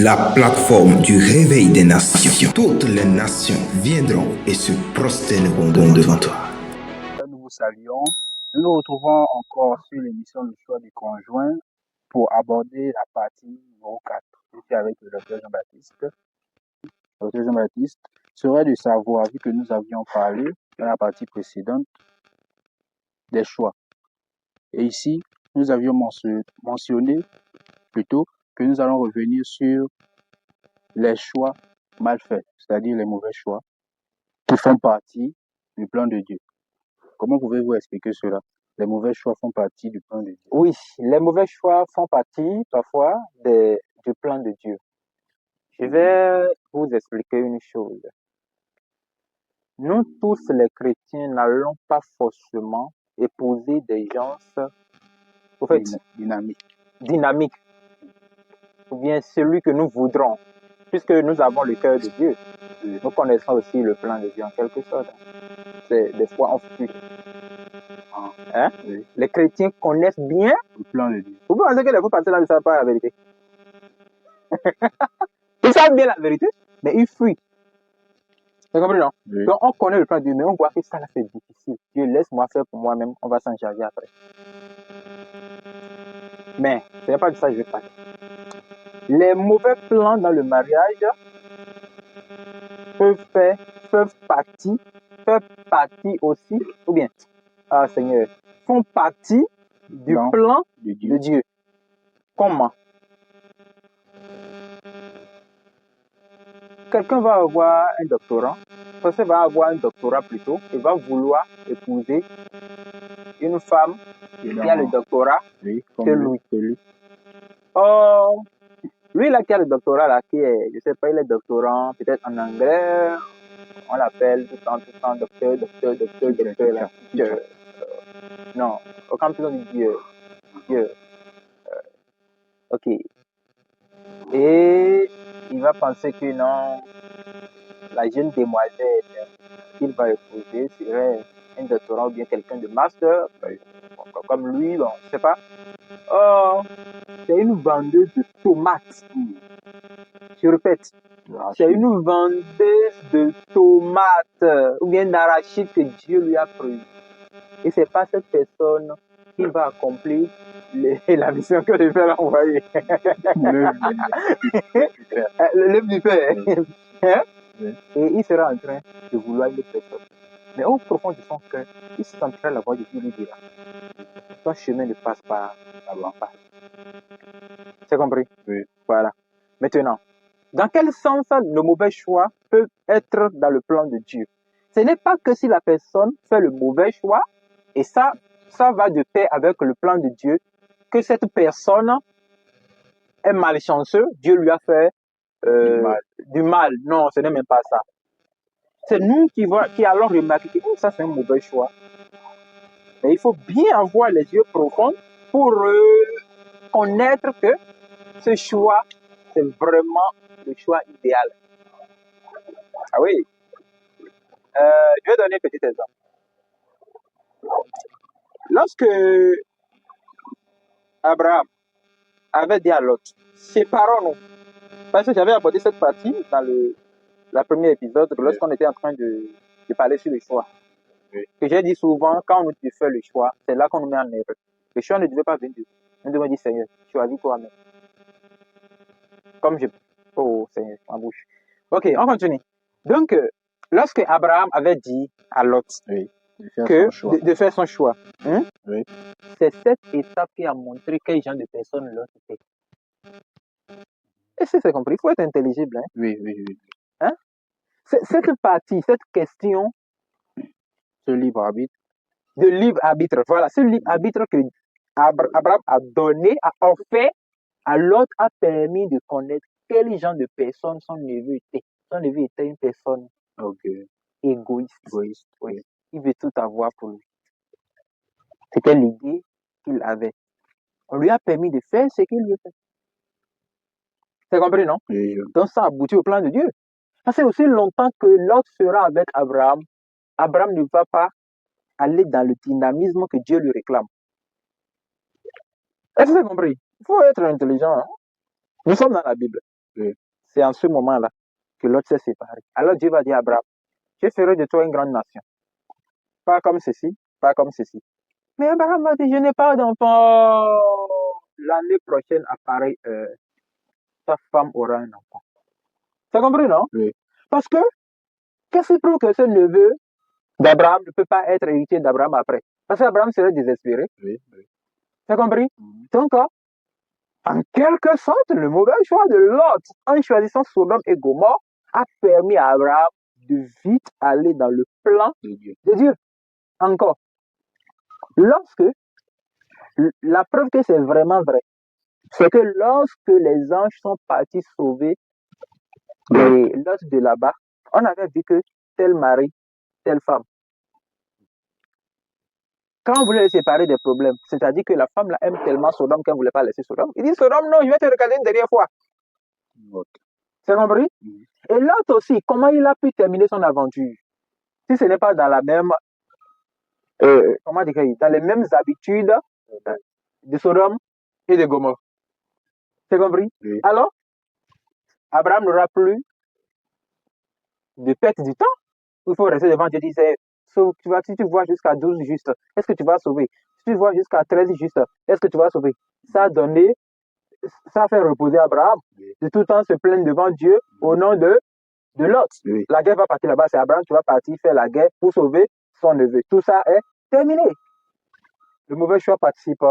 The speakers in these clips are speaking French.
la plateforme du réveil des nations. Toutes les nations viendront et se prosterneront devant toi. Nous vous saluons. Nous nous retrouvons encore sur l'émission Le choix du conjoint pour aborder la partie numéro 4. Je suis avec le docteur Jean-Baptiste. Le docteur Jean-Baptiste serait de savoir, vu que nous avions parlé dans la partie précédente des choix. Et ici, nous avions mentionné plutôt que nous allons revenir sur les choix mal faits, c'est-à-dire les mauvais choix qui font partie du plan de Dieu. Comment pouvez-vous expliquer cela? Les mauvais choix font partie du plan de Dieu. Oui, les mauvais choix font partie parfois du plan de Dieu. Je vais vous expliquer une chose. Nous tous les chrétiens n'allons pas forcément épouser des gens dynamiques, ou bien celui que nous voudrons, puisque nous avons le cœur de Dieu. Nous connaissons aussi le plan de Dieu en quelque sorte. Des fois on fuit. Oui. Les chrétiens connaissent bien Le plan de Dieu. Vous pensez que les faux pasteurs là ne savent pas la vérité? Ils savent bien la vérité, mais ils fuient. Vous comprenez, non? Oui. Donc on connaît le plan de Dieu, mais on voit que ça là c'est difficile. Dieu, laisse-moi faire pour moi-même, on va s'en charger après. Mais ce n'est pas de ça que je veux parler. Les mauvais plans dans le mariage peuvent partie aussi, ou bien, Seigneur, font partie du plan de Dieu. Comment? Quelqu'un va avoir un doctorat, personne va avoir un doctorat plutôt, et va vouloir épouser une femme qui a le doctorat que lui. Or, lui là qui a le doctorat là, qui est, je sais pas, il est doctorant, peut-être en anglais, on l'appelle tout le temps docteur là. Non, au campus on dit Dieu. Ok. Et il va penser que non, la jeune demoiselle qu'il va épouser serait un doctorat ou bien quelqu'un de master, comme lui, bon, je sais pas. Oh, c'est une vendeuse de tomates. Je répète, c'est une vendeuse de tomates ou bien d'arachides que Dieu lui a prévu. Et c'est pas cette personne qui va accomplir la mission que Dieu va envoyer. Le buffet. Et il sera en train de vouloir une personne. Mais au profond de son cœur, il sentira la voix de Dieu lui dira: ton chemin ne passe pas là-bas. C'est compris? Oui. Voilà. Maintenant, dans quel sens le mauvais choix peut être dans le plan de Dieu? Ce n'est pas que si la personne fait le mauvais choix, et ça va de pair avec le plan de Dieu, que cette personne est malchanceux, Dieu lui a fait du mal. Non, ce n'est même pas ça. C'est nous qui allons remarquer que ça c'est un mauvais choix. Mais il faut bien avoir les yeux profonds pour connaître que ce choix, c'est vraiment le choix idéal. Ah oui. Je vais donner un petit exemple. Lorsque Abraham avait dit à Lot, séparons-nous, parce que j'avais abordé cette partie dans le premier épisode, lorsqu'on était en train de parler sur le choix. Que j'ai dit souvent, quand on nous fait le choix, c'est là qu'on nous met en erreur. Le choix ne devait pas venir. On devait dire, Seigneur, choisis toi-même. Comme je... Oh, Seigneur, ma bouche. Ok, on continue. Donc, lorsque Abraham avait dit à Lot de faire son choix, c'est cette étape qui a montré quel genre de personne Lot était. Est-ce que c'est compris? Il faut être intelligible. Hein? Oui. Hein? Cette partie, cette question, ce libre arbitre. De libre arbitre, voilà, ce libre arbitre que Abraham a donné, a offert à Lot, a permis de connaître quel genre de personne son neveu était. Son neveu était une personne égoïste. Oui. Il veut tout avoir pour lui. C'était l'idée qu'il avait. On lui a permis de faire ce qu'il veut faire. C'est compris, non? Oui. Donc ça aboutit au plan de Dieu. Parce que aussi longtemps que Lot sera avec Abraham, Abraham ne va pas aller dans le dynamisme que Dieu lui réclame. Est-ce que vous avez compris? Il faut être intelligent. Hein? Nous sommes dans la Bible. Oui. C'est en ce moment-là que l'autre s'est séparé. Alors Dieu va dire à Abraham, je ferai de toi une grande nation. Pas comme ceci, pas comme ceci. Mais Abraham va dire, je n'ai pas d'enfant. L'année prochaine, pareil, sa femme aura un enfant. T'as compris, non? Oui. Parce que, qu'est-ce qui prouve que ce neveu d'Abraham ne peut pas être héritier d'Abraham après? Parce qu'Abraham serait désespéré. Oui. Oui. T'as compris? Donc, en quelque sorte, le mauvais choix de Lot, en choisissant Sodome et Gomorrhe, a permis à Abraham de vite aller dans le plan De Dieu. de Dieu. Encore. Lorsque, la preuve que c'est vraiment vrai, c'est que lorsque les anges sont partis sauver Lot de là-bas, on avait vu que tel mari, telle femme. Quand on voulait les séparer des problèmes, c'est-à-dire que la femme là aime tellement Sodome qu'elle ne voulait pas laisser Sodome, il dit Sodome, non, je vais te regarder une dernière fois. Ok. C'est compris? Et l'autre aussi, comment il a pu terminer son aventure? Si ce n'est pas dans la même, comment dire, dans les mêmes habitudes de Sodome et de Gomorrhe. C'est compris? Oui. Alors, Abraham n'aura plus de perte du temps. Il faut rester devant Dieu et dire, si tu vois jusqu'à 12 justes, est-ce que tu vas sauver? Si tu vois jusqu'à 13 justes, est-ce que tu vas sauver? Ça a donné, ça a fait reposer Abraham de tout le temps se plaindre devant Dieu au nom de Lot. Oui. La guerre va partir là-bas, c'est Abraham qui va partir faire la guerre pour sauver son neveu. Tout ça est terminé. Le mauvais choix participe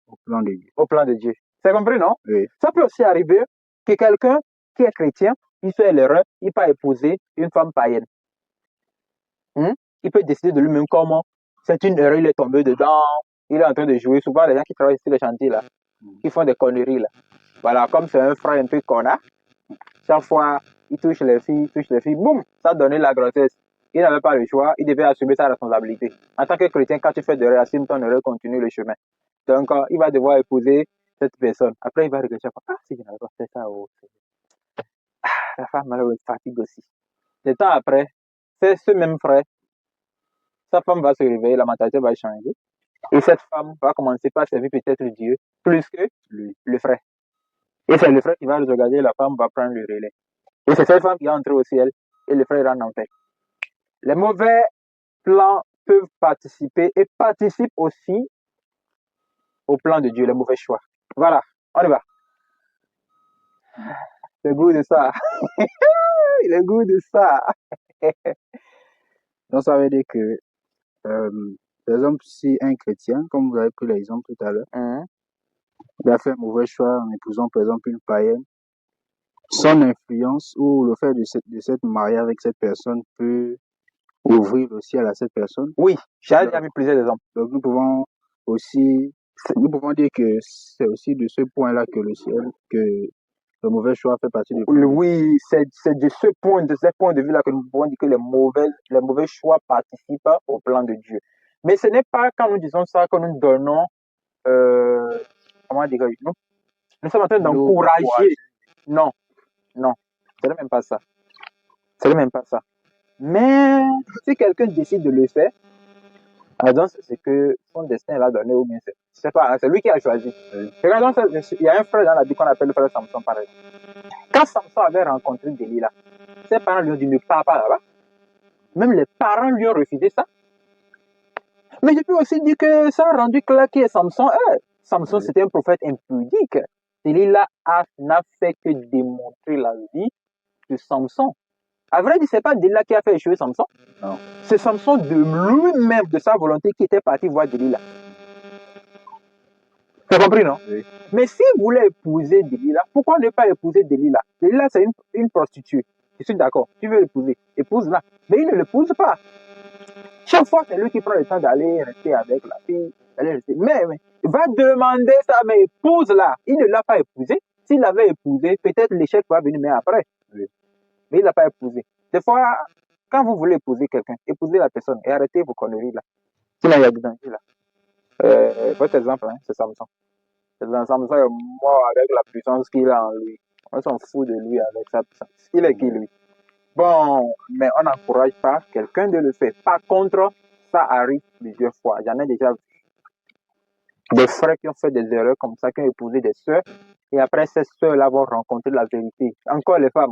Au plan de Dieu. au plan de Dieu. C'est compris, non? Oui. Ça peut aussi arriver que quelqu'un qui est chrétien, il fait l'erreur, il peut épouser une femme païenne. Il peut décider de lui-même comment. C'est une erreur, il est tombé dedans, il est en train de jouer. Souvent, les gens qui travaillent sur les chantiers, là, qui font des conneries, là. Voilà, comme c'est un frère un peu connard, chaque fois, il touche les filles, boum, ça a donné la grossesse. Il n'avait pas le choix, il devait assumer sa responsabilité. En tant que chrétien, quand tu fais de erreur, assume ton erreur, continue le chemin. Donc, il va devoir épouser cette personne. Après, il va regretter, si je n'avais pas fait ça, la femme, malheureusement, fatigue aussi. Le temps après, c'est ce même frère, sa femme va se réveiller, la mentalité va changer. Et cette femme va commencer par servir peut-être Dieu plus que le frère. Et c'est le frère qui va le regarder, la femme va prendre le relais. Et c'est cette femme qui va entrer au ciel et le frère rentre en enfer. Les mauvais plans peuvent participer et participent aussi au plan de Dieu, les mauvais choix. Voilà, on y va. Le goût de ça. Le goût de ça. Donc, ça veut dire que, par exemple, si un chrétien, comme vous avez pris l'exemple tout à l'heure, il a fait un mauvais choix en épousant, par exemple, une païenne, son influence ou le fait de s'être marié avec cette personne peut ouvrir le ciel à cette personne. Oui, j'ai déjà vu plusieurs exemples. Donc, nous pouvons dire que c'est aussi de ce point-là que le mauvais choix fait partie du plan. Oui, c'est de ce point de vue-là que nous pouvons dire que les mauvais choix participent au plan de Dieu. Mais ce n'est pas quand nous disons ça que nous donnons, comment dire, nous sommes en train d'encourager. Non, ce n'est même pas ça. Mais si quelqu'un décide de le faire, donc c'est que son destin l'a donné ou bien c'est pas, c'est lui qui a choisi. Regardons, il y a un frère dans la Bible qu'on appelle le frère Samson, par exemple. Quand Samson avait rencontré Delilah, ses parents lui ont dit ne pars pas là-bas. Même les parents lui ont refusé ça. Mais je peux aussi dire que ça a rendu clair qui est Samson. Samson, c'était un prophète impudique. Delilah n'a fait que démontrer la vie de Samson. À vrai dire, c'est pas Delilah qui a fait échouer Samson. Non. C'est Samson de lui-même, de sa volonté, qui était parti voir Delilah. Tu as compris, non? Oui. Mais si vous voulez épouser Delilah, pourquoi ne pas épouser Delilah? Delilah, c'est une prostituée. Je suis d'accord. Tu veux l'épouser, épouse-la. Mais il ne l'épouse pas. Chaque fois, c'est lui qui prend le temps d'aller rester avec la fille. Mais il va demander ça, mais épouse-la. Il ne l'a pas épousée. S'il l'avait épousée, peut-être l'échec va venir, mais après. Oui. Mais il ne l'a pas épousée. Des fois, quand vous voulez épouser quelqu'un, épousez la personne et arrêtez vos conneries là. Sinon, il y a du danger là. Votre exemple, c'est Samson. Samson est mort avec la puissance qu'il a en lui. On s'en fout de lui avec sa puissance. Il est qui, lui? Bon, mais on n'encourage pas quelqu'un de le faire. Par contre, ça arrive plusieurs fois. J'en ai déjà vu des frères qui ont fait des erreurs comme ça, qui ont épousé des sœurs Et après, ces sœurs-là vont rencontrer la vérité. Encore les femmes,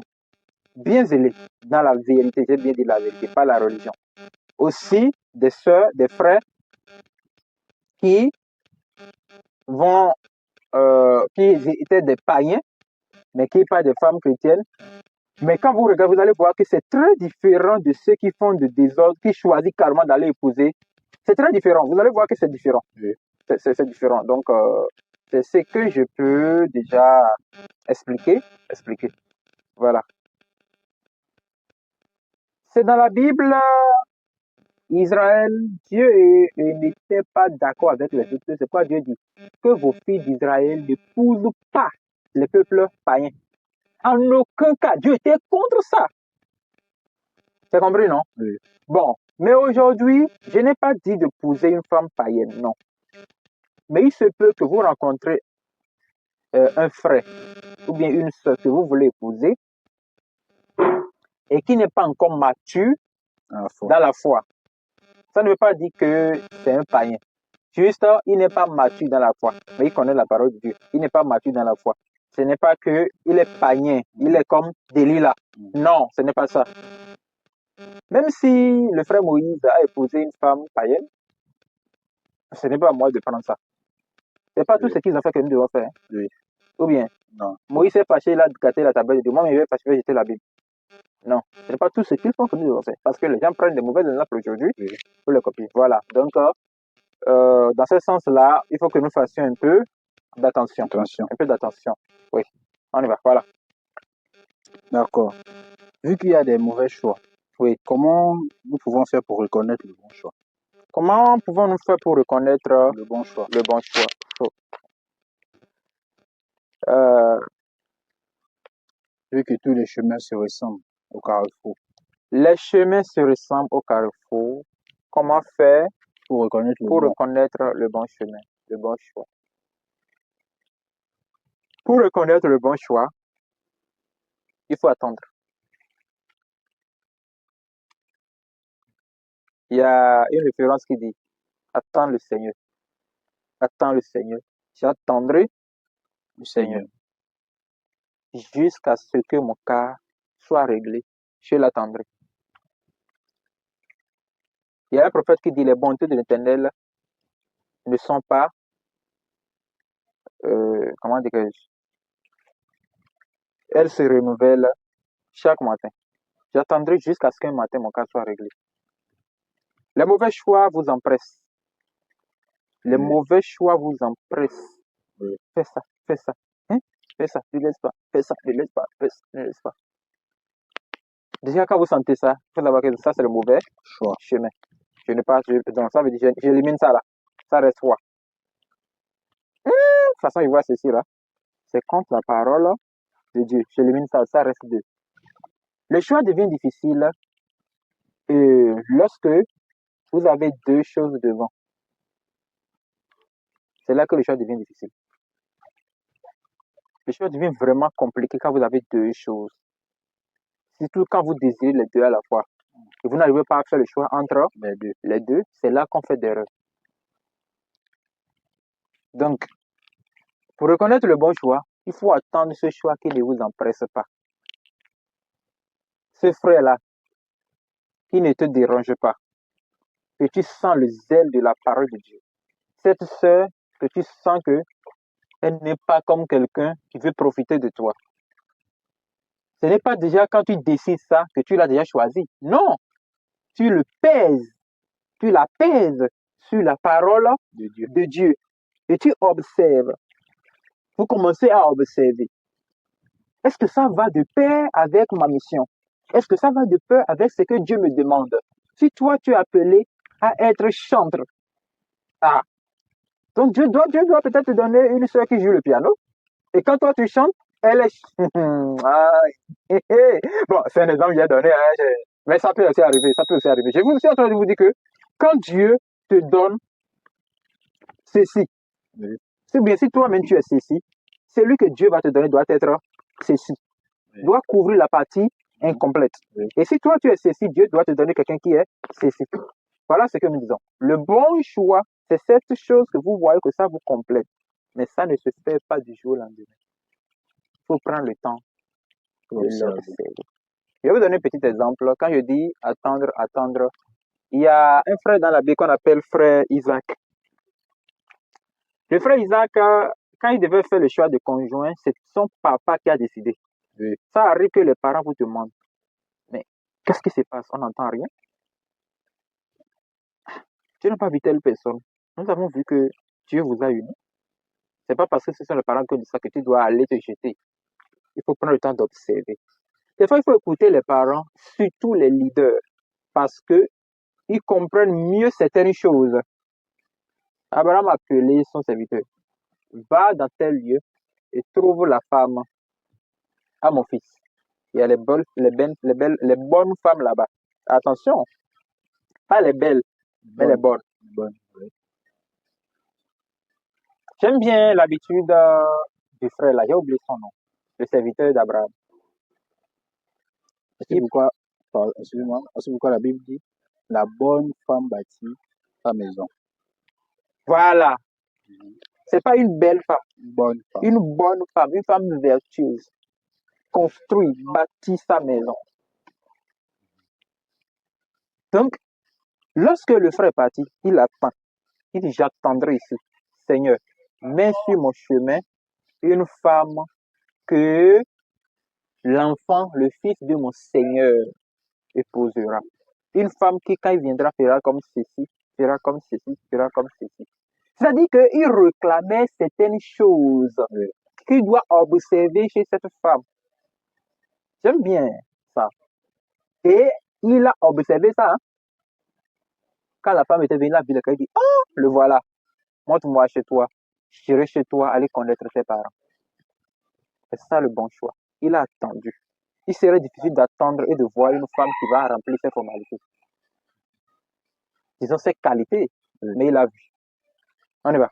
bien zélées dans la vérité, j'ai bien dit la vérité, pas la religion. Aussi, des sœurs, des frères qui vont, qui étaient des païens, mais qui ne sont pas des femmes chrétiennes. Mais quand vous regardez, vous allez voir que c'est très différent de ceux qui font de désordre, qui choisissent carrément d'aller épouser. C'est très différent. Vous allez voir que c'est différent. Oui. C'est différent. Donc, c'est ce que je peux déjà expliquer. Voilà. C'est dans la Bible, Israël, Dieu n'était pas d'accord avec les autres. C'est quoi Dieu dit? Que vos filles d'Israël n'épousent pas les peuples païens. En aucun cas, Dieu était contre ça. C'est compris, non? Oui. Bon, mais aujourd'hui, je n'ai pas dit d'épouser une femme païenne, non. Mais il se peut que vous rencontrez un frère ou bien une soeur que vous voulez épouser et qui n'est pas encore mature dans la foi. Ça ne veut pas dire que c'est un païen. Juste, il n'est pas mature dans la foi, mais il connaît la parole de Dieu. Il n'est pas mature dans la foi. Ce n'est pas qu'il est païen, il est comme Delilah. Non, ce n'est pas ça. Même si le frère Moïse a épousé une femme païenne, ce n'est pas à moi de prendre ça. Ce n'est pas tout ce qu'ils ont fait que nous devons faire. Oui. Ou bien, non. Moïse s'est fâché, il a gâté la tablette de Dieu. Moi, je vais fâcher, je vais jeter la Bible. Non, ce n'est pas tout ce qu'ils font que nous devons faire. Parce que les gens prennent des mauvaises exemples aujourd'hui pour les copier. Voilà. Donc, dans ce sens-là, il faut que nous fassions un peu d'attention. Un peu d'attention. Oui. On y va. Voilà. D'accord. Vu qu'il y a des mauvais choix, oui, comment nous pouvons faire pour reconnaître le bon choix? Comment pouvons-nous faire pour reconnaître le bon choix? Vu que tous les chemins se ressemblent au carrefour. Les chemins se ressemblent au carrefour. Comment faire pour reconnaître le bon chemin, le bon choix? Pour reconnaître le bon choix, il faut attendre. Il y a une référence qui dit « Attends le Seigneur. Attends le Seigneur. J'attendrai le Seigneur. Jusqu'à ce que mon cas soit réglé. Je l'attendrai. » Il y a un prophète qui dit « Les bontés de l'Éternel ne sont pas... comment dirais-je? Elles se renouvellent chaque matin. J'attendrai jusqu'à ce qu'un matin mon cas soit réglé. » Les mauvais choix vous empressent. Les mauvais choix vous empressent. Oui. Fais ça, fais ça. Hein? Fais ça, ne laisse pas. Fais ça, ne laisse pas. Fais ça, ne laisse pas. Déjà, quand vous sentez ça, il faut savoir que ça, c'est le mauvais chemin. Je n'ai pas... donc, ça veut dire, j'élimine ça là. Ça reste quoi? De toute façon, il voit ceci là. C'est contre la parole de Dieu. J'élimine ça, ça reste 2. Le choix devient difficile lorsque vous avez 2 choses devant. C'est là que le choix devient difficile. Le choix devient vraiment compliqué quand vous avez 2 choses. Surtout quand vous désirez les 2 à la fois. Et vous n'arrivez pas à faire le choix entre les deux, c'est là qu'on fait des erreurs. Donc, pour reconnaître le bon choix, il faut attendre ce choix qui ne vous empresse pas. Ce frère-là, qui ne te dérange pas, que tu sens le zèle de la parole de Dieu. Cette sœur, que tu sens qu'elle n'est pas comme quelqu'un qui veut profiter de toi. Ce n'est pas déjà quand tu décides ça que tu l'as déjà choisi. Non, tu le pèses, tu la pèses sur la parole de Dieu. Et tu observes. Vous commencez à observer. Est-ce que ça va de pair avec ma mission? Est-ce que ça va de pair avec ce que Dieu me demande? Si toi, tu es appelé à être chanteur, donc Dieu doit peut-être te donner une soeur qui joue le piano. Et quand toi, tu chantes, elle est... Bon, c'est un exemple que j'ai donné, hein, mais ça peut aussi arriver, Je vous suis en train de vous dire que quand Dieu te donne ceci, c'est bien si toi-même tu es ceci, celui que Dieu va te donner doit être ceci, doit couvrir la partie incomplète. Et si toi tu es ceci, Dieu doit te donner quelqu'un qui est ceci. Voilà ce que nous disons. Le bon choix, c'est cette chose que vous voyez que ça vous complète. Mais ça ne se fait pas du jour au lendemain. faut prendre le temps de Observer. l'observer. Je vais vous donner un petit exemple. Quand je dis attendre, il y a un frère dans la Bible qu'on appelle frère Isaac. Le frère Isaac, quand il devait faire le choix de conjoint, c'est son papa qui a décidé. Oui. Ça arrive que les parents vous demandent, mais qu'est-ce qui se passe? On n'entend rien. Tu n'as pas vu telle personne. Nous avons vu que Dieu vous a unis. C'est pas parce que ce sont les parents qui disent ça que tu dois aller te jeter. Il faut prendre le temps d'observer. Des fois, il faut écouter les parents, surtout les leaders, parce que ils comprennent mieux certaines choses. Abraham a appelé son serviteur. Va dans tel lieu et trouve la femme à mon fils. Il y a les bonnes femmes là-bas. Attention, pas les belles, mais les bonnes. Bonne, oui. J'aime bien l'habitude du frère là, j'ai oublié son nom, le serviteur d'Abraham. C'est pourquoi la Bible dit la bonne femme bâtit sa maison. Voilà. C'est pas une belle femme, Bonne femme. une femme vertueuse, construit, bâtit sa maison. Donc, lorsque le frère est parti, il attend. Il dit, j'attendrai ici. Seigneur, mets sur mon chemin une femme que l'enfant, le fils de mon Seigneur épousera. Une femme qui, quand il viendra, fera comme ceci, fera comme ceci, fera comme ceci. C'est-à-dire qu'il réclamait certaines choses qu'il doit observer chez cette femme. J'aime bien ça. Et il a observé ça. Hein. Quand la femme était venue, la ville, il dit, oh, le voilà, montre-moi chez toi. J'irai chez toi, aller connaître tes parents. C'est ça le bon choix. Il a attendu. Il serait difficile d'attendre et de voir une femme qui va remplir ses formalités. Disons ses qualités, mais il a vu. On y va.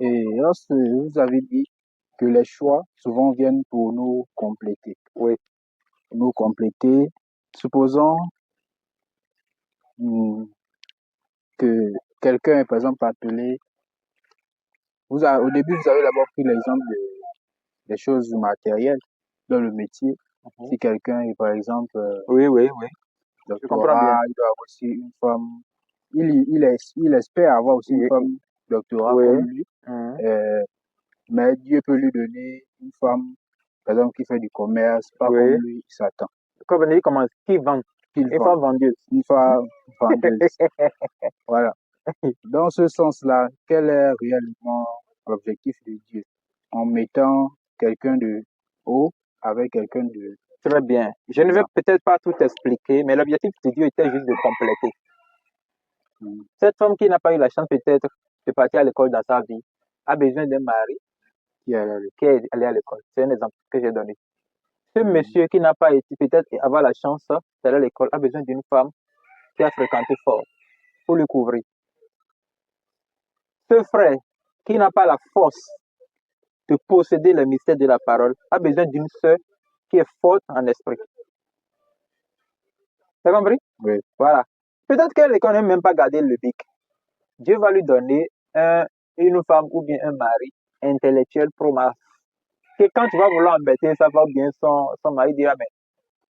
Et lorsque vous avez dit que les choix souvent viennent pour nous compléter. Oui. Nous compléter. Supposons que quelqu'un est par exemple appelé. Au début, vous avez d'abord pris l'exemple des choses matérielles dans le métier. Si quelqu'un est par exemple Oui. doctorat, il doit avoir aussi une femme. Il espère avoir aussi une femme doctorat comme lui. Mais Dieu peut lui donner une femme, par exemple, qui fait du commerce, pas comme lui, il s'attend. Comme on dit, qui vend? Une femme vendeuse. Une femme vendeuse. Voilà. Dans ce sens-là, quel est réellement l'objectif de Dieu en mettant quelqu'un de haut avec quelqu'un de... Très bien. Je ne vais peut-être pas tout expliquer, mais l'objectif de Dieu était juste de compléter. Cette femme qui n'a pas eu la chance peut-être de partir à l'école dans sa vie a besoin d'un mari qui est allé à l'école. C'est un exemple que j'ai donné. Ce monsieur qui n'a pas été peut-être avoir la chance d'aller à l'école a besoin d'une femme qui a fréquenté fort pour le couvrir. Ce frère qui n'a pas la force de posséder le mystère de la parole a besoin d'une sœur qui est forte en esprit. T'as compris? Oui. Voilà. Peut-être qu'elle ne connaît même pas garder le bic. Dieu va lui donner une femme ou bien un mari intellectuel pro-masse. Que quand tu vas vouloir embêter, ça va bien son mari dira, mais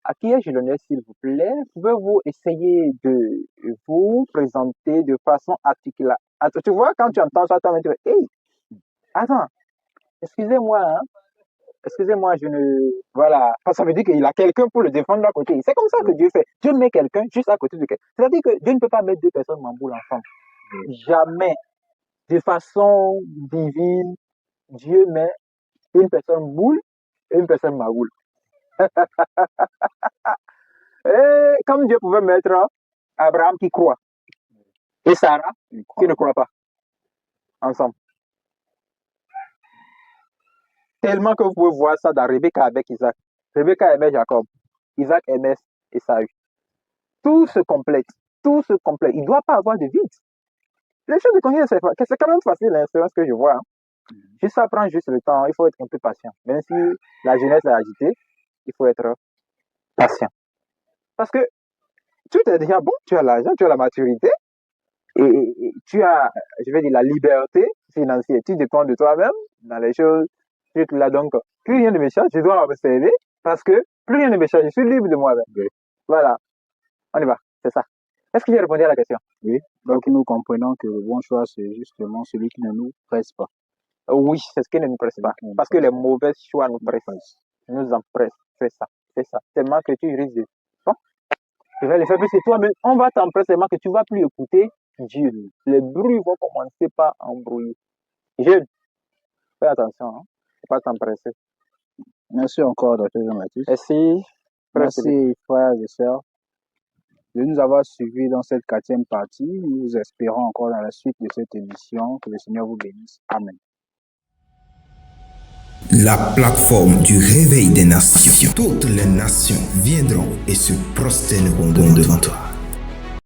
à qui ai-je l'honneur, s'il vous plaît? Pouvez-vous essayer de vous présenter de façon articulée? Tu vois, quand tu entends ça, tu vas dire, hey, attends, excusez-moi, hein? Excusez-moi, je ne... Voilà. Parce que ça veut dire qu'il a quelqu'un pour le défendre à côté. C'est comme ça que Dieu fait. Dieu met quelqu'un juste à côté de quelqu'un. C'est-à-dire que Dieu ne peut pas mettre deux personnes mamboule ensemble. Jamais. De façon divine, Dieu met une personne boule et une personne magoule. Et comme Dieu pouvait mettre Abraham qui croit et Sarah qui ne croit pas ensemble. Tellement que vous pouvez voir ça dans Rebecca avec Isaac. Rebecca aimait Jacob. Isaac aimait Esaü. Tout se complète. Tout se complète. Il ne doit pas avoir de vide. Les choses de conduire, c'est quand même facile, l'influence que je vois. Hein. Juste ça prend juste le temps. Il faut être un peu patient. Même si la jeunesse est agitée, il faut être patient. Parce que tout est déjà bon. Tu as l'argent, tu as la maturité. et tu as, je vais dire, la liberté financière. Tu dépends de toi-même dans les choses. Tu es là, donc, plus rien ne me change, je dois observer parce que plus rien ne me change, je suis libre de moi-même. Oui. Voilà, on y va, c'est ça. Est-ce que j'ai répondu à la question? Oui. Donc, nous comprenons que le bon choix, c'est justement celui qui ne nous presse pas. Oui, c'est ce qui ne nous presse pas. Parce que les mauvais choix nous pressent. Nous empressent. C'est ça. C'est ça. Tellement que tu risques de. Bon, je vais le faire plus que toi, mais on va t'empresser tellement que tu ne vas plus écouter Dieu. Les bruits vont commencer par embrouiller. Jeune, fais attention, hein. Faut pas t'empresser. Merci encore, Dr. Jean-Baptiste. Merci. Merci, frères et sœurs, de nous avoir suivis dans cette 4e partie. Nous espérons encore dans la suite de cette émission que le Seigneur vous bénisse. Amen. La plateforme du réveil des nations. Toutes les nations viendront et se prosterneront devant toi.